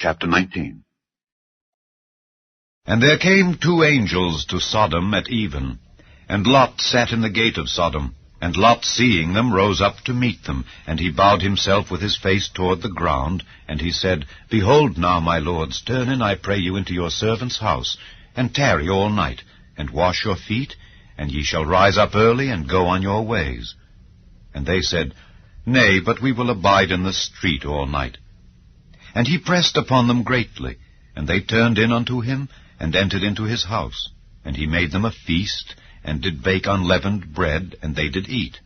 Chapter 19. And there came 2 angels to Sodom at even, and Lot sat in the gate of Sodom. And Lot, seeing them, rose up to meet them, and he bowed himself with his face toward the ground, and he said, Behold now, my lords, turn in, I pray you, into your servant's house, and tarry all night, and wash your feet, and ye shall rise up early, and go on your ways. And they said, Nay, but we will abide in the street all night. And he pressed upon them greatly, and they turned in unto him, and entered into his house. And he made them a feast, and did bake unleavened bread, and they did eat.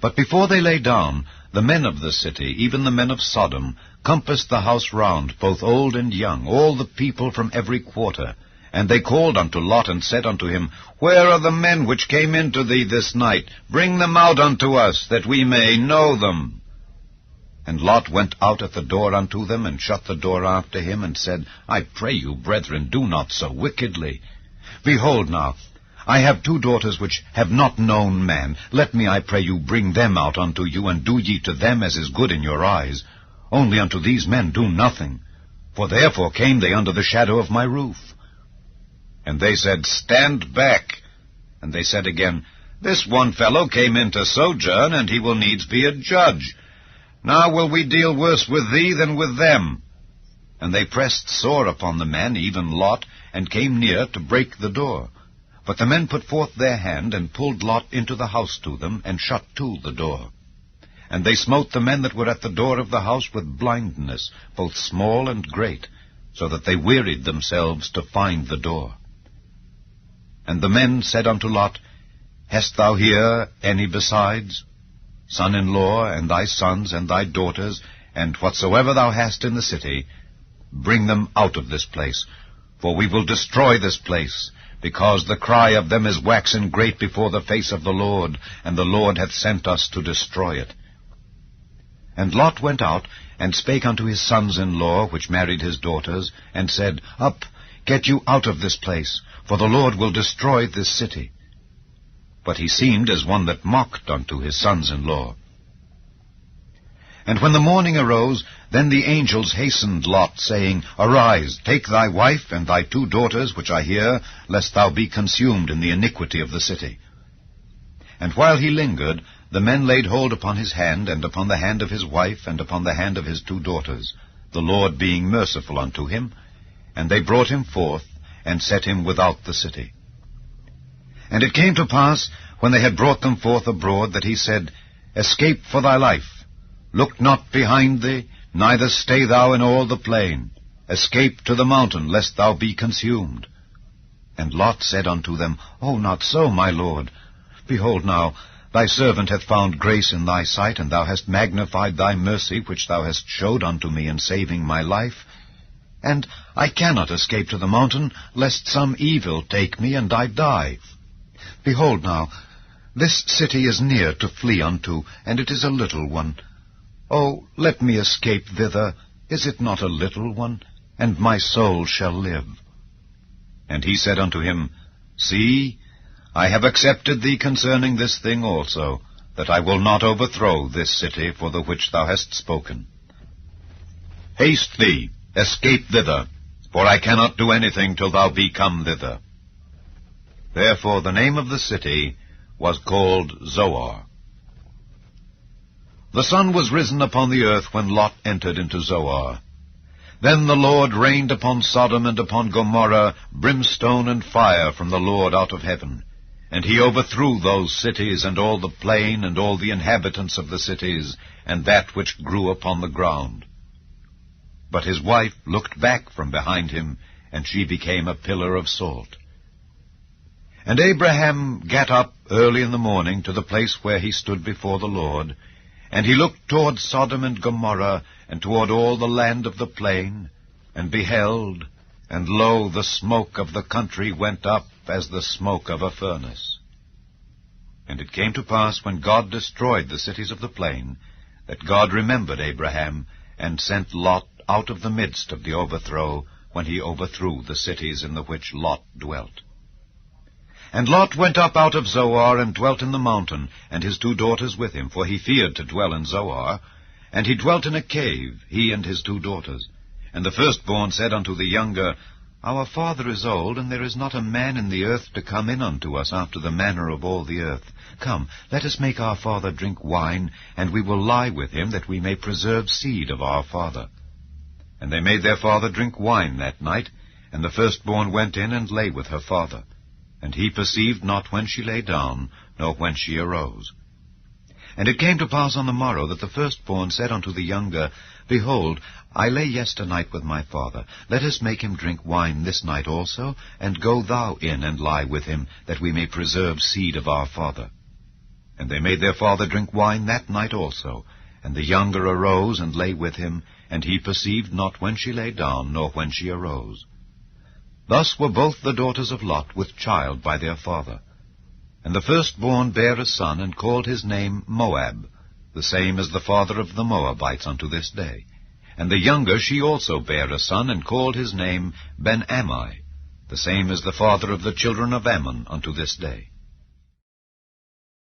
But before they lay down, the men of the city, even the men of Sodom, compassed the house round, both old and young, all the people from every quarter. And they called unto Lot, and said unto him, Where are the men which came into thee this night? Bring them out unto us, that we may know them. And Lot went out at the door unto them, and shut the door after him, and said, I pray you, brethren, do not so wickedly. Behold now, I have 2 daughters which have not known man. Let me, I pray you, bring them out unto you, and do ye to them as is good in your eyes. Only unto these men do nothing, for therefore came they under the shadow of my roof. And they said, Stand back. And they said again, This one fellow came in to sojourn, and he will needs be a judge. Now will we deal worse with thee than with them. And they pressed sore upon the men, even Lot, and came near to break the door. But the men put forth their hand, and pulled Lot into the house to them, and shut to the door. And they smote the men that were at the door of the house with blindness, both small and great, so that they wearied themselves to find the door. And the men said unto Lot, Hast thou here any besides? Son-in-law, and thy sons, and thy daughters, and whatsoever thou hast in the city, bring them out of this place, for we will destroy this place, because the cry of them is waxen great before the face of the Lord, and the Lord hath sent us to destroy it. And Lot went out, and spake unto his sons-in-law, which married his daughters, and said, Up, get you out of this place, for the Lord will destroy this city. But he seemed as one that mocked unto his sons-in-law. And when the morning arose, then the angels hastened Lot, saying, Arise, take thy wife and thy 2 daughters, which are here, lest thou be consumed in the iniquity of the city. And while he lingered, the men laid hold upon his hand, and upon the hand of his wife, and upon the hand of his 2 daughters, the Lord being merciful unto him. And they brought him forth, and set him without the city. And it came to pass, when they had brought them forth abroad, that he said, Escape for thy life. Look not behind thee, neither stay thou in all the plain. Escape to the mountain, lest thou be consumed. And Lot said unto them, O not so, my lord. Behold now, thy servant hath found grace in thy sight, and thou hast magnified thy mercy, which thou hast showed unto me in saving my life. And I cannot escape to the mountain, lest some evil take me, and I die. Behold now, this city is near to flee unto, and it is a little one. Oh, let me escape thither. Is it not a little one? And my soul shall live. And he said unto him, See, I have accepted thee concerning this thing also, that I will not overthrow this city for the which thou hast spoken. Haste thee, escape thither, for I cannot do anything till thou be come thither. Therefore the name of the city was called Zoar. The sun was risen upon the earth when Lot entered into Zoar. Then the Lord rained upon Sodom and upon Gomorrah brimstone and fire from the Lord out of heaven. And he overthrew those cities, and all the plain, and all the inhabitants of the cities, and that which grew upon the ground. But his wife looked back from behind him, and she became a pillar of salt. And Abraham gat up early in the morning to the place where he stood before the Lord, and he looked toward Sodom and Gomorrah, and toward all the land of the plain, and beheld, and lo, the smoke of the country went up as the smoke of a furnace. And it came to pass, when God destroyed the cities of the plain, that God remembered Abraham, and sent Lot out of the midst of the overthrow, when he overthrew the cities in the which Lot dwelt. And Lot went up out of Zoar, and dwelt in the mountain, and his 2 daughters with him, for he feared to dwell in Zoar. And he dwelt in a cave, he and his 2 daughters. And the firstborn said unto the younger, Our father is old, and there is not a man in the earth to come in unto us after the manner of all the earth. Come, let us make our father drink wine, and we will lie with him, that we may preserve seed of our father. And they made their father drink wine that night, and the firstborn went in and lay with her father. And he perceived not when she lay down, nor when she arose. And it came to pass on the morrow that the firstborn said unto the younger, Behold, I lay yesternight with my father. Let us make him drink wine this night also, and go thou in and lie with him, that we may preserve seed of our father. And they made their father drink wine that night also. And the younger arose and lay with him, and he perceived not when she lay down, nor when she arose. Thus were both the daughters of Lot with child by their father. And the firstborn bare a son, and called his name Moab. The same is the father of the Moabites unto this day. And the younger she also bare a son, and called his name Ben-Ammi. The same is the father of the children of Ammon unto this day.